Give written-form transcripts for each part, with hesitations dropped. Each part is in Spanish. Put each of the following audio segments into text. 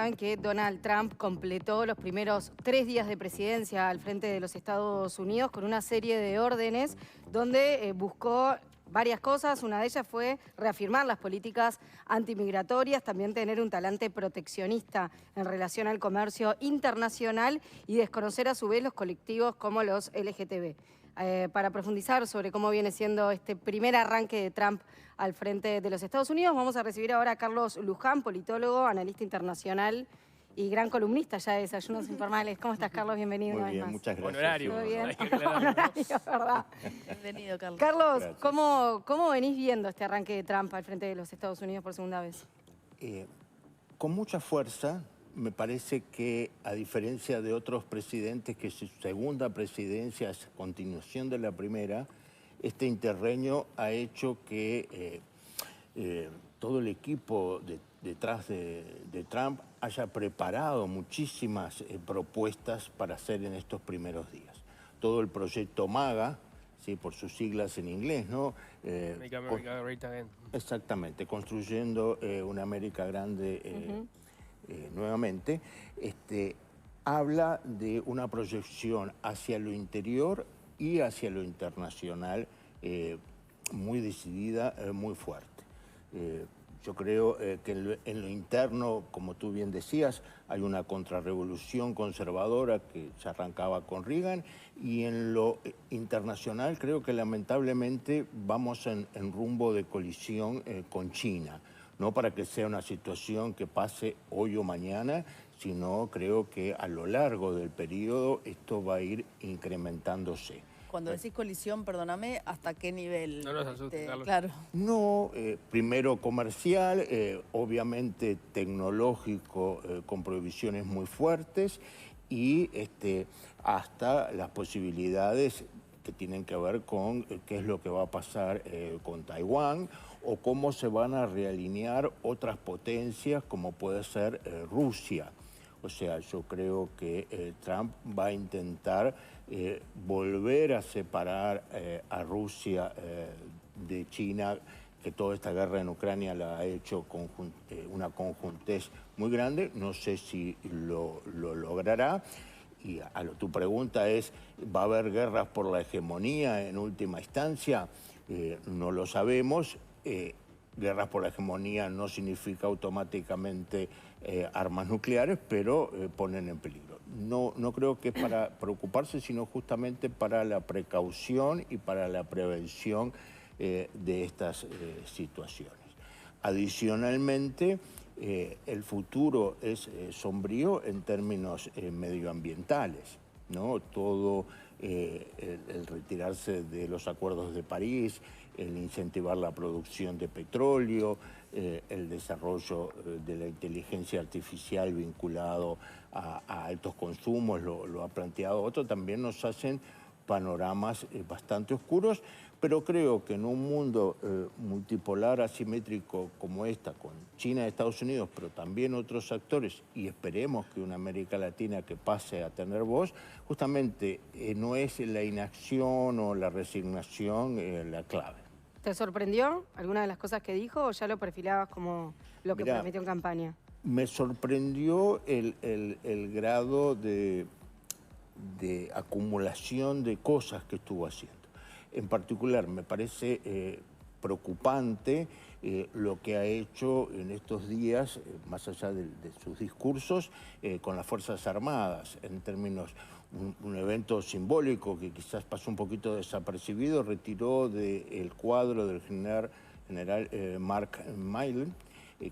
saben que Donald Trump completó los primeros 3 días de presidencia al frente de los Estados Unidos con una serie de órdenes donde buscó varias cosas. Una de ellas fue reafirmar las políticas antimigratorias, también tener un talante proteccionista en relación al comercio internacional y desconocer a su vez los colectivos como los LGTB. Para profundizar sobre cómo viene siendo este primer arranque de Trump al frente de los Estados Unidos, vamos a recibir ahora a Carlos Luján, politólogo, analista internacional y gran columnista ya de Desayunos Informales. ¿Cómo estás, Carlos? Bienvenido. Muy bien, muchas gracias. Honorario. ¿Todo bien? Hay que aclararlo, ¿no? Honorario, ¿verdad? Bienvenido, Carlos. Carlos, Gracias. ¿cómo venís viendo este arranque de Trump al frente de los Estados Unidos por segunda vez? Con mucha fuerza, me parece que, a diferencia de otros presidentes, que su segunda presidencia es continuación de la primera, este interreño ha hecho que todo el equipo detrás de Trump haya preparado muchísimas propuestas para hacer en estos primeros días. Todo el proyecto MAGA, ¿sí?, por sus siglas en inglés, ¿no? Make America Great Again. Exactamente, construyendo una América grande nuevamente, habla de una proyección hacia lo interior y hacia lo internacional muy decidida, muy fuerte. Yo creo que en lo interno, como tú bien decías, hay una contrarrevolución conservadora que se arrancaba con Reagan, y en lo internacional creo que lamentablemente vamos en rumbo de colisión con China. No para que sea una situación que pase hoy o mañana, sino creo que a lo largo del periodo esto va a ir incrementándose. Cuando decís colisión, perdóname, ¿hasta qué nivel? No nos asustes, Carlos. Claro. No, primero comercial, obviamente tecnológico, con prohibiciones muy fuertes, y hasta las posibilidades que tienen que ver con qué es lo que va a pasar con Taiwán, o cómo se van a realinear otras potencias como puede ser Rusia. O sea, yo creo que Trump va a intentar volver a separar a Rusia de China, que toda esta guerra en Ucrania la ha hecho una conjuntez muy grande. No sé si lo logrará. Y tu pregunta es, ¿va a haber guerras por la hegemonía en última instancia? No lo sabemos. Guerras por la hegemonía no significa automáticamente armas nucleares, pero ponen en peligro. No creo que es para preocuparse, sino justamente para la precaución y para la prevención de estas situaciones. Adicionalmente, el futuro es sombrío en términos medioambientales, ¿no? Todo el retirarse de los acuerdos de París, el incentivar la producción de petróleo, el desarrollo de la inteligencia artificial vinculado a altos consumos, lo ha planteado otro, también nos hacen panoramas bastante oscuros, pero creo que en un mundo multipolar, asimétrico como esta, con China y Estados Unidos, pero también otros actores, y esperemos que una América Latina que pase a tener voz, justamente no es la inacción o la resignación la clave. ¿Te sorprendió alguna de las cosas que dijo o ya lo perfilabas como lo que prometió en campaña? Me sorprendió el grado de acumulación de cosas que estuvo haciendo. En particular, me parece preocupante lo que ha hecho en estos días, más allá de sus discursos, con las Fuerzas Armadas, en términos, un evento simbólico que quizás pasó un poquito desapercibido, retiró del cuadro del general Mark Milley,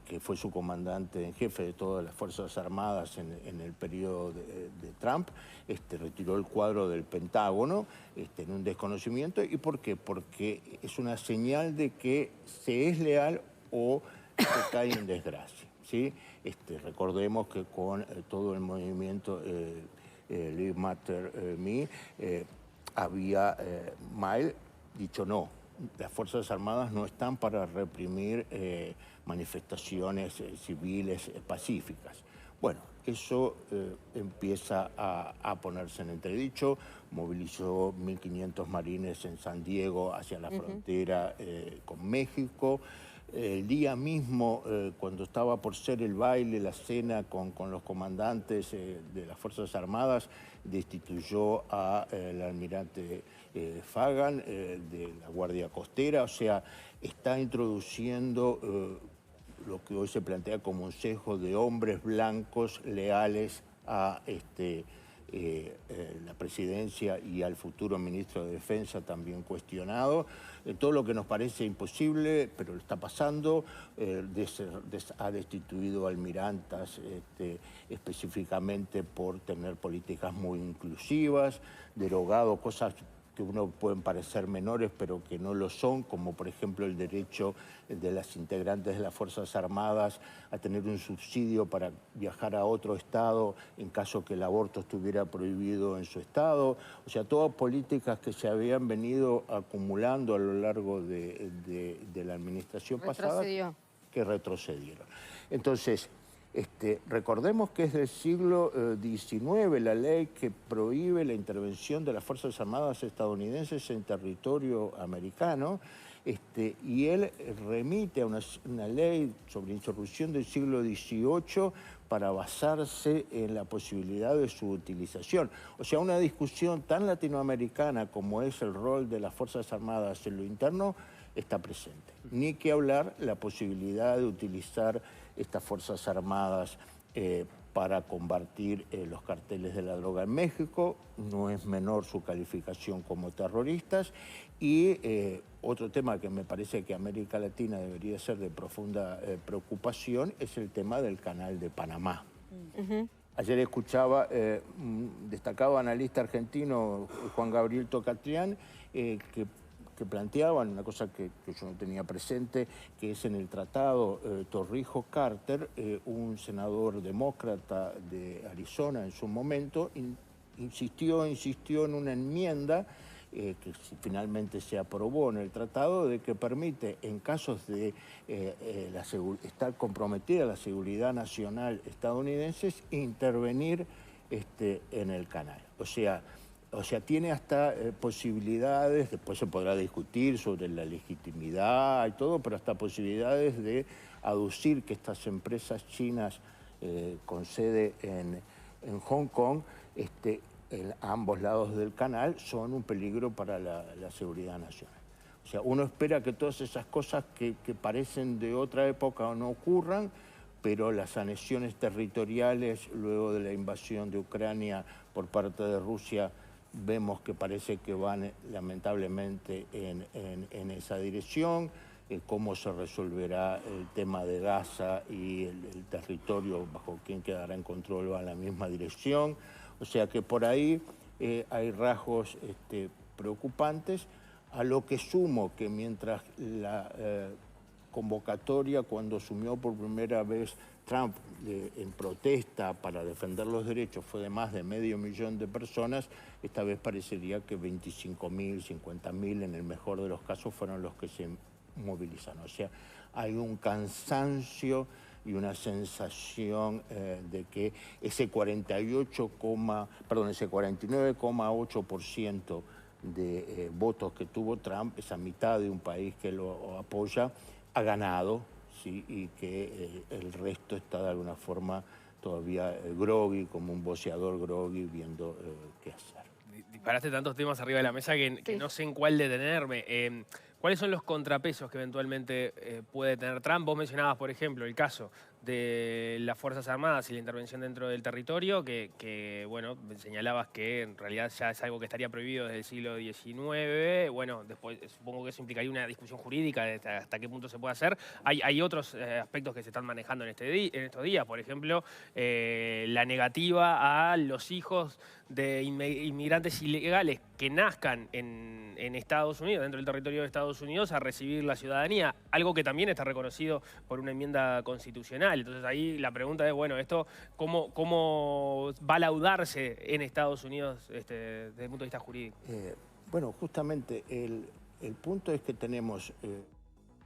que fue su comandante en jefe de todas las Fuerzas Armadas en el periodo de Trump, retiró el cuadro del Pentágono en un desconocimiento. ¿Y por qué? Porque es una señal de que se es leal o se cae en desgracia, ¿sí? Recordemos que con todo el movimiento Live Matter Me, había Milley dicho no. Las Fuerzas Armadas no están para reprimir manifestaciones civiles pacíficas. Bueno, eso empieza a ponerse en entredicho. Movilizó 1.500 marines en San Diego hacia la frontera con México. el día mismo, cuando estaba por ser el baile, la cena con los comandantes de las Fuerzas Armadas, destituyó al almirante Fagan de la Guardia Costera. O sea, está introduciendo lo que hoy se plantea como un sesgo de hombres blancos leales a la presidencia y al futuro ministro de Defensa, también cuestionado. Todo lo que nos parece imposible, pero lo está pasando. Ha destituido almirantas específicamente por tener políticas muy inclusivas, derogado cosas que uno pueden parecer menores, pero que no lo son, como por ejemplo el derecho de las integrantes de las Fuerzas Armadas a tener un subsidio para viajar a otro estado en caso que el aborto estuviera prohibido en su estado. O sea, todas políticas que se habían venido acumulando a lo largo de la administración pasada que retrocedieron. Entonces, recordemos que es del siglo XIX la ley que prohíbe la intervención de las Fuerzas Armadas estadounidenses en territorio americano, y él remite a una ley sobre insurrección del siglo XVIII para basarse en la posibilidad de su utilización. O sea, una discusión tan latinoamericana como es el rol de las Fuerzas Armadas en lo interno está presente. Ni que hablar la posibilidad de utilizar estas Fuerzas Armadas para combatir los carteles de la droga en México. No es menor su calificación como terroristas. Y otro tema que me parece que América Latina debería ser de profunda preocupación es el tema del Canal de Panamá. Ayer escuchaba un destacado analista argentino, Juan Gabriel Tocatrián, que planteaban una cosa que yo no tenía presente, que es en el tratado Torrijos-Carter, un senador demócrata de Arizona en su momento, insistió en una enmienda que finalmente se aprobó en el tratado, de que permite, en casos de estar comprometida la seguridad nacional estadounidense, intervenir en el canal. O sea, tiene hasta posibilidades, después se podrá discutir sobre la legitimidad y todo, pero hasta posibilidades de aducir que estas empresas chinas con sede en Hong Kong, en ambos lados del canal, son un peligro para la seguridad nacional. O sea, uno espera que todas esas cosas que parecen de otra época no ocurran, pero las anexiones territoriales luego de la invasión de Ucrania por parte de Rusia, vemos que parece que van lamentablemente en esa dirección. Cómo se resolverá el tema de Gaza y el territorio bajo quien quedará en control va en la misma dirección. O sea que por ahí hay rasgos preocupantes, a lo que sumo que mientras la convocatoria, cuando asumió por primera vez Trump en protesta para defender los derechos, fue de más de 500.000 de personas, esta vez parecería que 25.000, 50.000 en el mejor de los casos fueron los que se movilizaron. O sea, hay un cansancio y una sensación de que ese 49,8% de votos que tuvo Trump, esa mitad de un país que lo apoya, ha ganado, ¿sí? Y que el resto está de alguna forma todavía groggy, como un boceador groggy, viendo qué hacer. Disparaste tantos temas arriba de la mesa que no sé en cuál detenerme. ¿Cuáles son los contrapesos que eventualmente puede tener Trump? Vos mencionabas, por ejemplo, el caso de las Fuerzas Armadas y la intervención dentro del territorio, que bueno, señalabas que en realidad ya es algo que estaría prohibido desde el siglo XIX. Bueno, después supongo que eso implicaría una discusión jurídica de hasta qué punto se puede hacer. Hay otros aspectos que se están manejando en estos días, por ejemplo, la negativa a los hijos de inmigrantes ilegales que nazcan en Estados Unidos, dentro del territorio de Estados Unidos, a recibir la ciudadanía, algo que también está reconocido por una enmienda constitucional. Entonces ahí la pregunta es, bueno, ¿esto cómo va a laudarse en Estados Unidos desde el punto de vista jurídico? Bueno, justamente el punto es que tenemos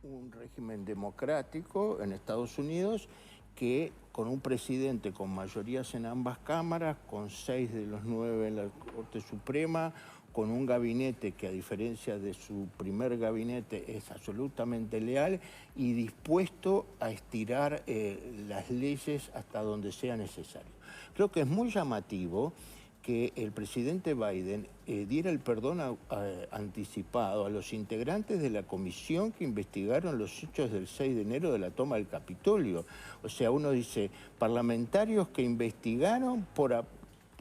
un régimen democrático en Estados Unidos que con un presidente con mayorías en ambas cámaras, con 6 de los 9 en la Corte Suprema, con un gabinete que, a diferencia de su primer gabinete, es absolutamente leal y dispuesto a estirar las leyes hasta donde sea necesario. Creo que es muy llamativo que el presidente Biden diera el perdón anticipado a los integrantes de la comisión que investigaron los hechos del 6 de enero de la toma del Capitolio. O sea, uno dice, parlamentarios que investigaron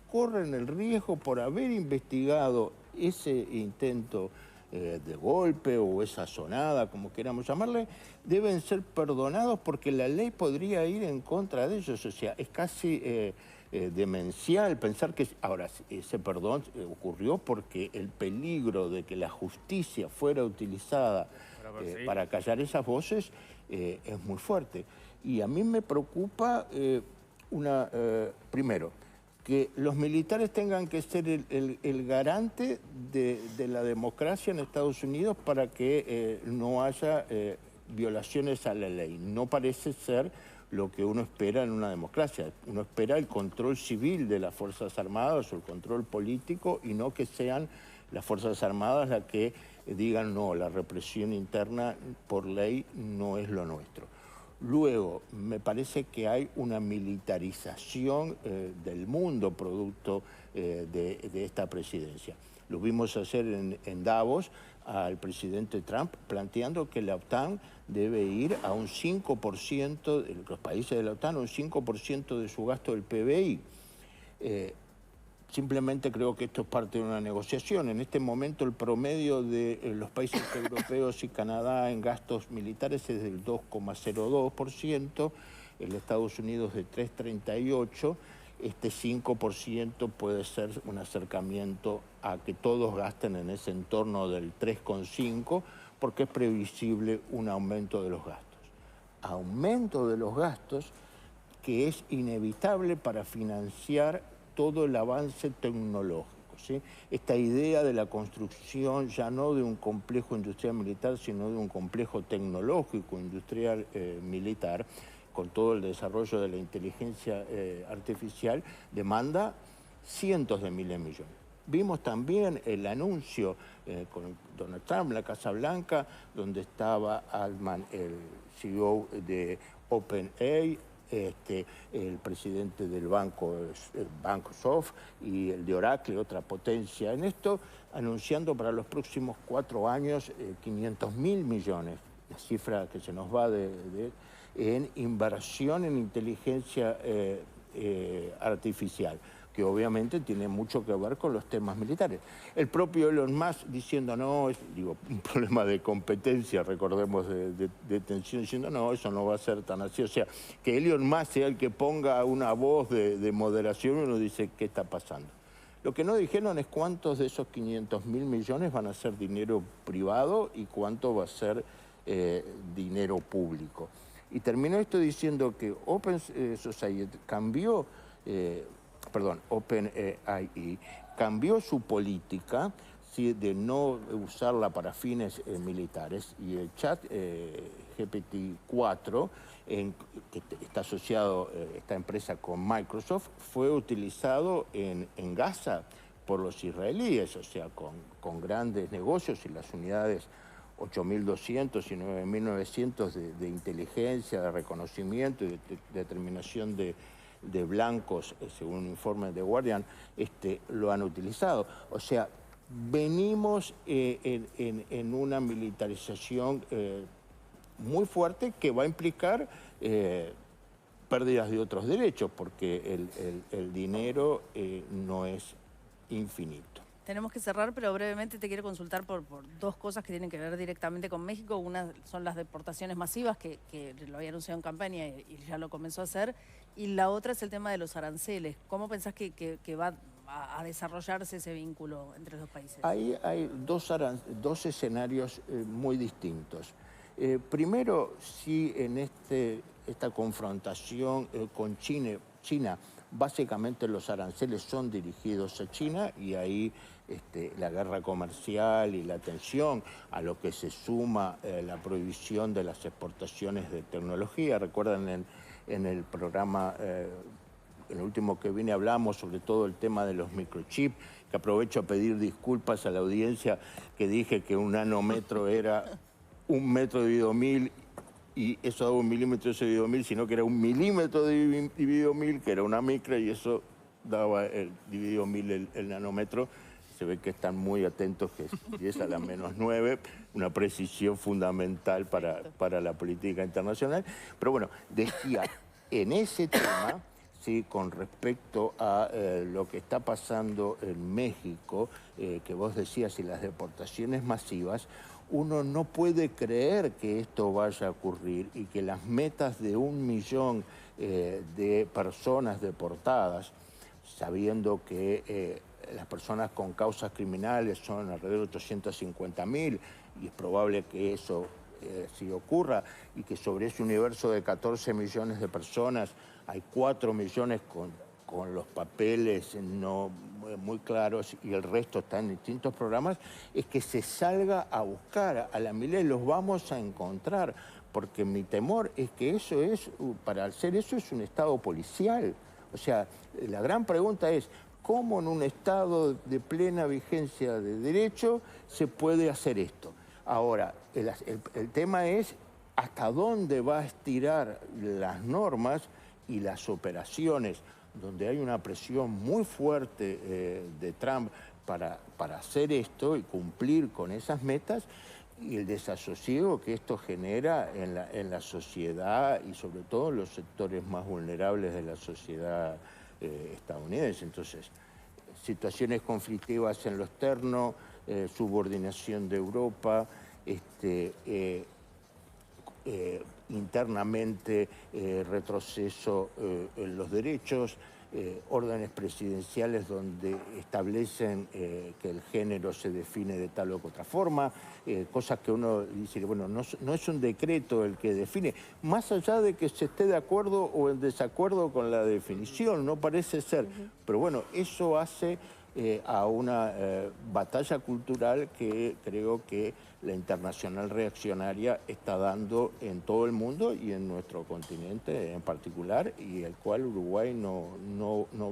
corren el riesgo por haber investigado ese intento de golpe o esa sonada, como queramos llamarle, deben ser perdonados porque la ley podría ir en contra de ellos. O sea, es casi demencial pensar que... Ahora, ese perdón ocurrió porque el peligro de que la justicia fuera utilizada para callar esas voces es muy fuerte. Y a mí me preocupa primero, que los militares tengan que ser el garante de la democracia en Estados Unidos para que no haya violaciones a la ley. No parece ser lo que uno espera en una democracia. Uno espera el control civil de las Fuerzas Armadas o el control político y no que sean las Fuerzas Armadas las que digan no, la represión interna por ley no es lo nuestro. Luego, me parece que hay una militarización del mundo producto de esta presidencia. Lo vimos hacer en Davos al presidente Trump planteando que la OTAN debe ir a un 5%, los países de la OTAN, a un 5% de su gasto del PBI. Simplemente creo que esto es parte de una negociación. En este momento el promedio de los países europeos y Canadá en gastos militares es del 2,02%, el de Estados Unidos de 3,38%. Este 5% puede ser un acercamiento a que todos gasten en ese entorno del 3,5%, porque es previsible un aumento de los gastos. Aumento de los gastos que es inevitable para financiar todo el avance tecnológico, ¿sí? Esta idea de la construcción ya no de un complejo industrial militar, sino de un complejo tecnológico industrial militar, con todo el desarrollo de la inteligencia artificial, demanda cientos de miles de millones. Vimos también el anuncio con Donald Trump en la Casa Blanca, donde estaba Altman, el CEO de OpenAI, el presidente del banco Microsoft y el de Oracle, otra potencia en esto, anunciando para los próximos 4 años 500.000 millones, la cifra que se nos va en inversión en inteligencia artificial, que obviamente tiene mucho que ver con los temas militares. El propio Elon Musk diciendo no, un problema de competencia, recordemos, de tensión, diciendo no, eso no va a ser tan así. O sea, que Elon Musk sea el que ponga una voz de moderación, uno dice, ¿qué está pasando? Lo que no dijeron es cuántos de esos 500.000 millones van a ser dinero privado y cuánto va a ser dinero público. Y terminó esto diciendo que OpenAI cambió su política, ¿sí?, de no usarla para fines militares, y el chat GPT-4, que está asociado esta empresa con Microsoft, fue utilizado en Gaza por los israelíes, o sea, con grandes negocios y las unidades 8.200 y 9.900 de inteligencia, de reconocimiento y de determinación de blancos, según un informe de Guardian, lo han utilizado. O sea, venimos en una militarización muy fuerte que va a implicar pérdidas de otros derechos, porque el dinero no es infinito. Tenemos que cerrar, pero brevemente te quiero consultar por 2 cosas que tienen que ver directamente con México. Una son las deportaciones masivas, que lo había anunciado en campaña y ya lo comenzó a hacer. Y la otra es el tema de los aranceles. ¿Cómo pensás que va a desarrollarse ese vínculo entre los dos países? Ahí hay dos escenarios muy distintos. Primero, si en esta confrontación con China, básicamente los aranceles son dirigidos a China, y ahí la guerra comercial y la tensión, a lo que se suma la prohibición de las exportaciones de tecnología. Recuerdan en el programa en lo último que vine hablamos sobre todo el tema de los microchips, que aprovecho a pedir disculpas a la audiencia que dije que un nanómetro era 1 metro dividido 1000 y eso daba 1 milímetro dividido 1000, sino que era 1 milímetro dividido 1000, que era una micra, y eso daba el dividido 1000 el nanómetro. Se ve que están muy atentos, que es 10 a la -9, una precisión fundamental para la política internacional. Pero bueno, decía, en ese tema, sí, con respecto a lo que está pasando en México, que vos decías, y las deportaciones masivas, uno no puede creer que esto vaya a ocurrir y que las metas de 1 millón de personas deportadas, sabiendo que las personas con causas criminales son alrededor de 850.000 y es probable que eso sí ocurra, y que sobre ese universo de 14 millones de personas hay 4 millones con los papeles no muy claros y el resto está en distintos programas, es que se salga a buscar a la Milei. Los vamos a encontrar, porque mi temor es que eso es, para hacer eso es un estado policial. O sea, la gran pregunta es, ¿cómo en un estado de plena vigencia de derecho se puede hacer esto? Ahora, el tema es hasta dónde va a estirar las normas y las operaciones, donde hay una presión muy fuerte de Trump para hacer esto y cumplir con esas metas, y el desasosiego que esto genera en la sociedad y sobre todo en los sectores más vulnerables de la sociedad estadounidense. Entonces, situaciones conflictivas en lo externo, subordinación de Europa, internamente retroceso en los derechos, órdenes presidenciales donde establecen que el género se define de tal o otra forma, cosas que uno dice, bueno, no es un decreto el que define, más allá de que se esté de acuerdo o en desacuerdo con la definición, no parece ser, pero bueno, eso hace a una batalla cultural que creo que la internacional reaccionaria está dando en todo el mundo y en nuestro continente en particular, y el cual Uruguay no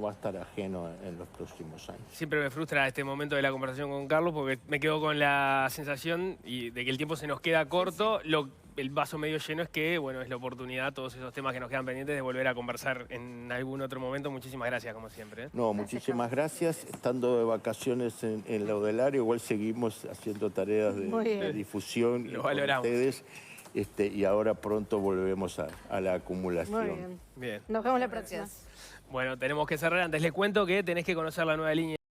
va a estar ajeno en los próximos años. Siempre me frustra este momento de la conversación con Carlos porque me quedo con la sensación de que el tiempo se nos queda corto. El vaso medio lleno es que, bueno, es la oportunidad, todos esos temas que nos quedan pendientes, de volver a conversar en algún otro momento. Muchísimas gracias, como siempre. No, muchísimas gracias. Estando de vacaciones en la Odelario, igual seguimos haciendo tareas de difusión Lo con valoramos. ustedes, y ahora pronto volvemos a la acumulación. Muy bien. Bien. Nos vemos la próxima. Bueno, tenemos que cerrar. Antes les cuento que tenés que conocer la nueva línea